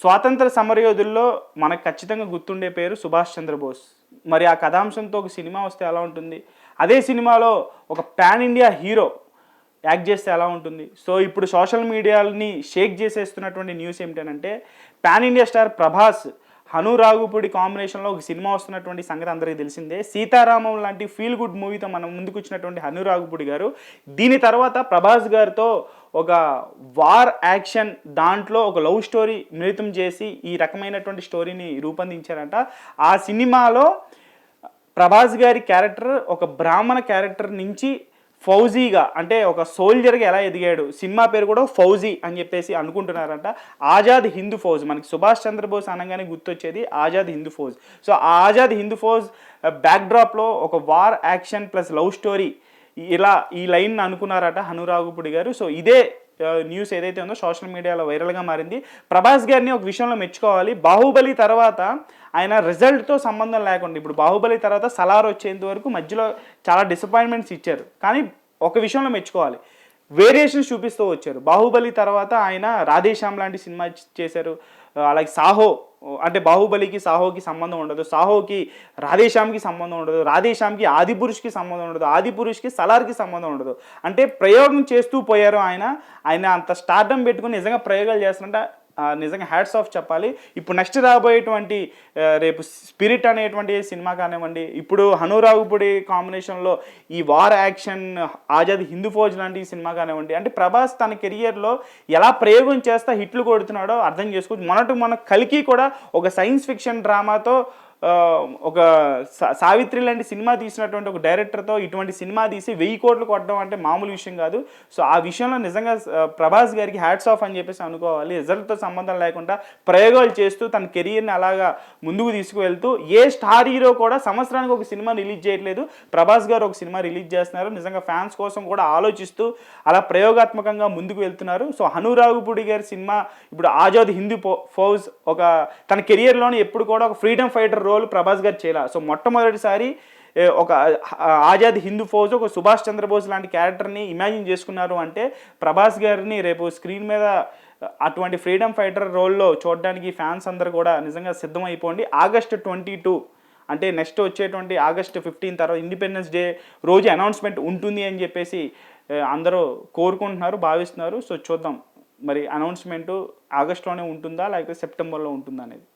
స్వాతంత్ర సమరయోధుల్లో మనకు ఖచ్చితంగా గుర్తుండే పేరు సుభాష్ చంద్రబోస్. మరి ఆ కథాంశంతో ఒక సినిమా వస్తే ఎలా ఉంటుంది? అదే సినిమాలో ఒక పాన్ ఇండియా హీరో యాక్ట్ చేస్తే ఎలా ఉంటుంది? సో ఇప్పుడు సోషల్ మీడియాని షేక్ చేసేస్తున్నటువంటి న్యూస్ ఏమిటంటే, pan India star Prabhas Hanu Raghupudi కాంబినేషన్లో ఒక సినిమా వస్తున్నటువంటి సంగతి అందరికీ తెలిసిందే. సీతారామం లాంటి ఫీల్ గుడ్ మూవీతో మనం ముందుకు వచ్చినటువంటి హను రాఘుపూడి గారు దీని తర్వాత ప్రభాస్ గారితో ఒక వార్ యాక్షన్ దాంట్లో ఒక లవ్ స్టోరీ మిళితం చేసి ఈ రకమైనటువంటి స్టోరీని రూపొందించారంట. ఆ సినిమాలో ప్రభాస్ గారి క్యారెక్టర్ ఒక బ్రాహ్మణ క్యారెక్టర్ నుంచి ఫౌజీగా, అంటే ఒక సోల్జర్గా ఎలా ఎదిగాడు, సినిమా పేరు కూడా ఫౌజీ అని చెప్పేసి అనుకుంటున్నారంట. ఆజాద్ హిందూ ఫౌజ్, మనకి సుభాష్ చంద్రబోస్ అనగానే గుర్తొచ్చేది ఆజాద్ హిందూ ఫౌజ్. సో ఆ ఆజాద్ హిందూ ఫౌజ్ బ్యాక్డ్రాప్లో ఒక war action plus love story ఇలా ఈ లైన్ అనుకున్నారట హను రాఘుపూడి గారు. సో ఇదే న్యూస్ ఏదైతే ఉందో సోషల్ మీడియాలో వైరల్గా మారింది. ప్రభాస్ గారిని ఒక విషయంలో మెచ్చుకోవాలి. బాహుబలి తర్వాత ఆయన రిజల్ట్తో సంబంధం లేకుండా, ఇప్పుడు బాహుబలి తర్వాత సలార్ వచ్చేంత వరకు మధ్యలో చాలా డిసప్పాయింట్మెంట్స్ ఇచ్చారు, కానీ ఒక విషయంలో మెచ్చుకోవాలి, వేరియేషన్స్ చూపిస్తూ వచ్చారు. బాహుబలి తర్వాత ఆయన రాధేశ్యామ్ లాంటి సినిమా చేశారు. అలాగే సాహో, అంటే బాహుబలికి సాహోకి సంబంధం ఉండదు, సాహోకి రాధేశ్యామ్కి సంబంధం ఉండదు, రాధేశ్యామ్కి ఆదిపురుష్కి సంబంధం ఉండదు, ఆదిపురుష్కి సలార్కి సంబంధం ఉండదు. అంటే ప్రయోగం చేస్తూ పోయారు ఆయన అంత స్టార్డమ్ పెట్టుకుని నిజంగా ప్రయోగాలు చేస్తారంటే నిజంగా హ్యాట్స్ ఆఫ్ చెప్పాలి. ఇప్పుడు నెక్స్ట్ రాబోయేటువంటి రేపు స్పిరిట్ అనేటువంటి సినిమా కానివ్వండి, ఇప్పుడు హను రాఘుపూడి కాంబినేషన్లో ఈ వార్ యాక్షన్ ఆజాద్ హిందూ ఫౌజ్ లాంటి సినిమా కానివ్వండి, అంటే ప్రభాస్ తన కెరియర్లో ఎలా ప్రయోగం చేస్తా హిట్లు కొడుతున్నాడో అర్థం చేసుకోవచ్చు. మన కల్కి కూడా ఒక సైన్స్ ఫిక్షన్ డ్రామాతో ఒక సావిత్రి లాంటి సినిమా తీసినటువంటి ఒక డైరెక్టర్తో ఇటువంటి సినిమా తీసి 1000 కోట్లు కొట్టడం అంటే మామూలు విషయం కాదు. సో ఆ విషయంలో నిజంగా ప్రభాస్ గారికి హ్యాట్స్ ఆఫ్ అని చెప్పేసి అనుకోవాలి. రిజల్ట్తో సంబంధం లేకుండా ప్రయోగాలు చేస్తూ తన కెరియర్ని అలాగా ముందుకు తీసుకువెళ్తూ, ఏ స్టార్ హీరో కూడా సంవత్సరానికి ఒక సినిమా రిలీజ్ చేయట్లేదు, ప్రభాస్ గారు ఒక సినిమా రిలీజ్ చేస్తున్నారు. నిజంగా ఫ్యాన్స్ కోసం కూడా ఆలోచిస్తూ అలా ప్రయోగాత్మకంగా ముందుకు వెళ్తున్నారు. సో హను రాఘుపూడి గారి సినిమా ఇప్పుడు ఆజాద్ హిందూ ఫౌజ్ ఒక తన కెరియర్లోనే ఎప్పుడు కూడా ఒక ఫ్రీడమ్ ఫైటర్ రోల్ ప్రభాస్ గారు చేయాల. సో మొట్టమొదటిసారి ఒక ఆజాద్ హిందూ ఫౌజ్ ఒక సుభాష్ చంద్రబోస్ లాంటి క్యారెక్టర్ని ఇమాజిన్ చేసుకున్నారు అంటే ప్రభాస్ గారిని రేపు స్క్రీన్ మీద అటువంటి ఫ్రీడమ్ ఫైటర్ రోల్లో చూడడానికి ఫ్యాన్స్ అందరూ కూడా నిజంగా సిద్ధమైపోండి. ఆగస్టు 22, అంటే నెక్స్ట్ వచ్చేటువంటి ఆగస్టు 15 తర్వాత ఇండిపెండెన్స్ డే రోజు అనౌన్స్మెంట్ ఉంటుంది అని చెప్పేసి అందరూ కోరుకుంటున్నారు, భావిస్తున్నారు. సో చూద్దాం మరి అనౌన్స్మెంటు ఆగస్టులోనే ఉంటుందా లేకపోతే సెప్టెంబర్లో ఉంటుందా అనేది.